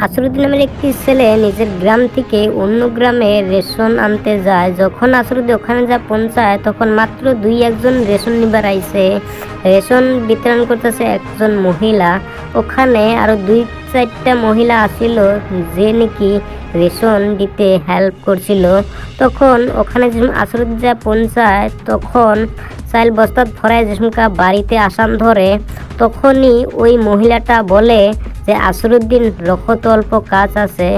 আসরুদ্দিন নামের একটি ছেলে নিজের গ্রাম থেকে অন্য গ্রামে রেশন আনতে যায়। যখন আসরুদ্দিন ওখানে যা পৌঁছায় তখন মাত্র দুই একজন রেশন নিবার আইছে। রেশন বিতরণ করতেছে একজন মহিলা। ওখানে আরো দুই চারটা মহিলা আসিল যে নাকি রেশন দিতে হেল্প করছিল। তখন ওখানে যখন আসরুদ্দিন যা পৌঁছায় তখন চাইল বস্তা ভরায় যেসমকা বাড়িতে আসান ধরে, তখনই ওই মহিলাটা বলে যে আসরুদ্দিন রক্ষত অল্প কাজ আছে।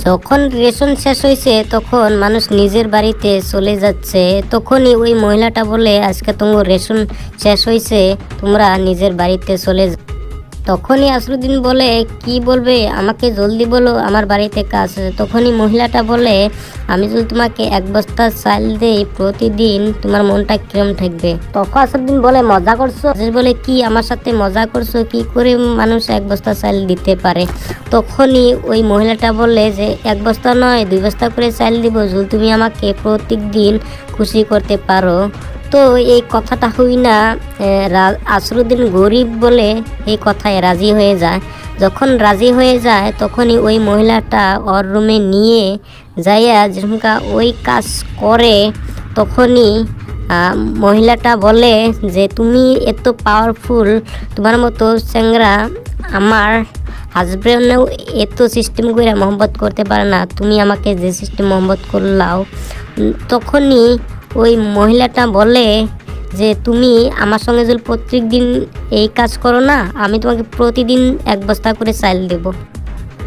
যখন রেশন শেষ হয়েছে তখন মানুষ নিজের বাড়িতে চলে যাচ্ছে, তখনই ওই মহিলাটা বলে আজকে তোমার রেশন শেষ হয়েছে, তোমরা নিজের বাড়িতে চলে যাও। তখনই আসরুদ্দিন বলে কি বলবে, আমাকে জলদি বলো, আমার বাড়িতে কাজ আছে। তখনই মহিলাটা বলে আমি যদি তোমাকে এক বস্তা চাল দেই প্রতিদিন, তোমার মনটা কিরম থাকবে? তখন আসরুদ্দিন বলে মজা করছো? বলে কি আমার সাথে মজা করছো? কি করে মানুষ এক বস্তা চাল দিতে পারে? তখনই ওই মহিলাটা বলে যে এক বস্তা নয়, 2 বস্তা করে চাল দিব যদি তুমি আমাকে প্রত্যেক দিন খুশি করতে পারো। তো এই কথাটা হই না আসরুদ্দিন গরিব বলে এই কথায় রাজি হয়ে যায়। যখন রাজি হয়ে যায় তখনই ওই মহিলাটা ওর রুমে নিয়ে যাইয়া যেরকম ওই কাজ করে, তখনই মহিলাটা বলে যে তুমি এত পাওয়ারফুল, তোমার মতো চ্যাংরা আমার হাজব্যান্ডেও এত সিস্টেম করে মহব্বত করতে পারে না, তুমি আমাকে যে সিস্টেম মহব্বত করলাও। তখনই ওই মহিলাটা বলে যে তুমি আমার সঙ্গে যদি প্রত্যেক দিন এই কাজ করো না, আমি তোমাকে প্রতিদিন 1 বস্তা করে চাল দেব।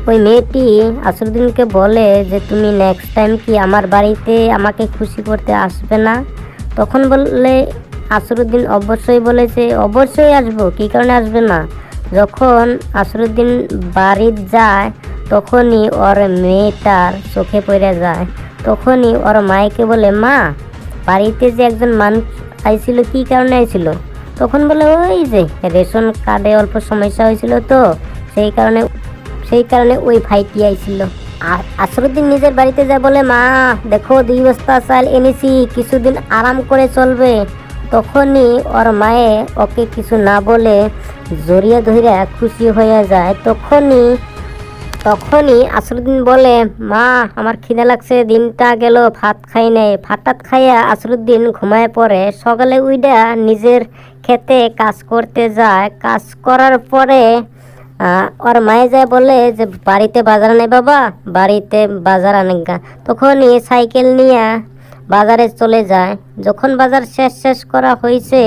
ওই মেয়েটি আসরুদ্দিনকে বলে যে তুমি নেক্সট টাইম কি আমার বাড়িতে আমাকে খুশি করতে আসবে না? তখন বললে আসরুদ্দিন অবশ্যই বলেছে অবশ্যই আসবো, কী কারণে আসবে না। যখন আসরুদ্দিন বাড়ি যায় তখনই ওর মেয়েটার চোখে পড়ে যায়। তখনই ওর মাইকে বলে মা, বাড়িতে যে একজন মানুষ আইছিল, কি কারণে আইছিল? তখন বলে ওই যে রেশন কার্ডে অল্প সমস্যা হয়েছিল, তো সেই কারণে ওই ভাইটি আইছিল। আর আসরুদ্দিন নিজের বাড়িতে যায় বলে মা দেখো 2 বস্তা চাল এনেছি, কিছুদিন আরাম করে চলবে। তখনই ওর মায়ে ওকে কিছু না বলে জড়িয়ে ধরে খুশি হয়ে যায়। তখনই আসরুদ্দিন বলে মা আমার খিদে লাগছে, দিনটা গেল ভাত খাই নাই। ভাত খাইয়া আসরুদ্দিন ঘুমায় পড়ে। সকালে উইডা নিজের খেতে কাজ করতে যায়। কাজ করার পরে ওর মায়ে যায় বলে যে বাড়িতে বাজার নেই বাবা, বাড়িতে বাজার আনেগা। তখনই সাইকেল নিয়ে বাজারে চলে যায়। যখন বাজার শেষ করা হয়েছে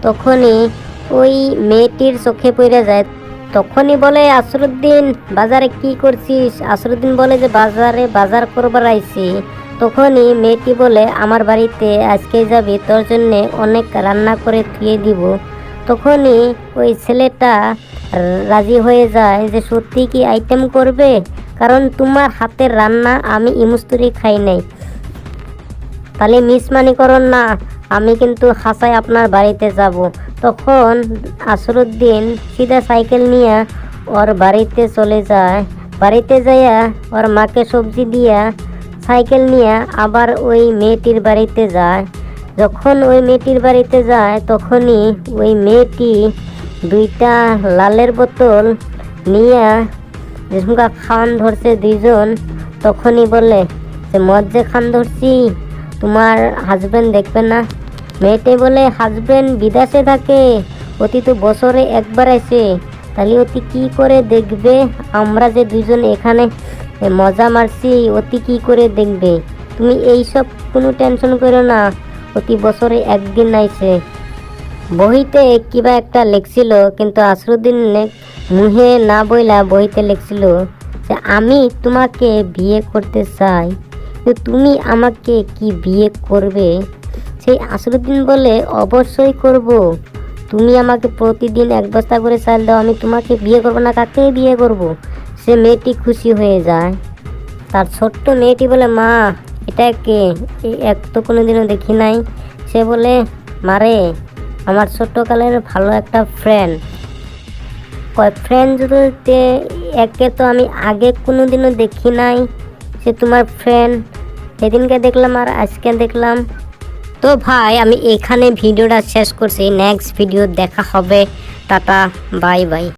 তখনই ওই মেয়েটির চোখে পড়ে যায়। তখনই বলে আসরুদ্দিন বাজারে কি করছিস? আসরুদ্দিন বলে যে বাজারে বাজার করবার আইছি। তখনই মেয়েটি বলে আমার বাড়িতে আজকে যাবি, তোর জন্য অনেক রান্না করে থুয়ে দিব। তখনই ওই ছেলেটা রাজি হয়ে যায় যে সত্যি কি আইটেম করবে, কারণ তোমার হাতের রান্না আমি ইমুস্তুরি খাই নাই, তাহলে মিসমানি করুন না, আমি কিন্তু হাসায় আপনার বাড়িতে যাব। তখন আসরুদ্দিন সিধা সাইকেল নিয়ে ওর বাড়িতে চলে যায়। বাড়িতে যাইয়া ওর মাকে সবজি দিয়া সাইকেল নিয়ে আবার ওই মেয়েটির বাড়িতে যায়। যখন ওই মেয়েটির বাড়িতে যায় তখনই ওই মেয়েটি 2টা লালের বোতল নিয়ে যেসমকা খান ধরছে 2জন। তখনই বলে যে মদ যে খান ধরছি, তোমার হাজব্যান্ড দেখবে না? মেয়েটি বলে হাজব্যান্ড বিদেশে থাকে, অতি তো বছরে একবার আসে, তাহলে অতি কি করে দেখবে? আমরা যে 2জন এখানে মজা মারছি, অতি কি করে দেখবে? তুমি এইসব কোনো টেনশন করো না, অতি বছরে একদিন আইসে। বহিতে কিবা একটা লেখছিল, কিন্তু আসরুদ্দিন মুহে না বইলা বহিতে লেখছিল যে আমি তোমাকে বিয়ে করতে চাই, তুমি আমাকে কি বিয়ে করবে? সেই আসরুদ্দিন বলে অবশ্যই করব, তুমি আমাকে প্রতিদিন 1 বস্তা করে চাল দাও, আমি তোমাকে বিয়ে করব না, কাকে বিয়ে করব? সে মেয়েটি খুশি হয়ে যায়। তার ছোট্ট মেয়েটি বলে মা এটা কে? এক তো কোনোদিনও দেখি নাই। সে বলে মারে আমার ছোট্টকালের ভালো একটা ফ্রেন্ড। ফ্রেন্ড যদি একে তো আমি আগে কোনোদিনও দেখি নাই, সে তোমার ফ্রেন্ড, সেদিনকে দেখলাম আর আজকে দেখলাম। তো ভাই আমি এখানে ভিডিওটা শেষ করছি, নেক্সট ভিডিও দেখা হবে, টাটা বাই বাই।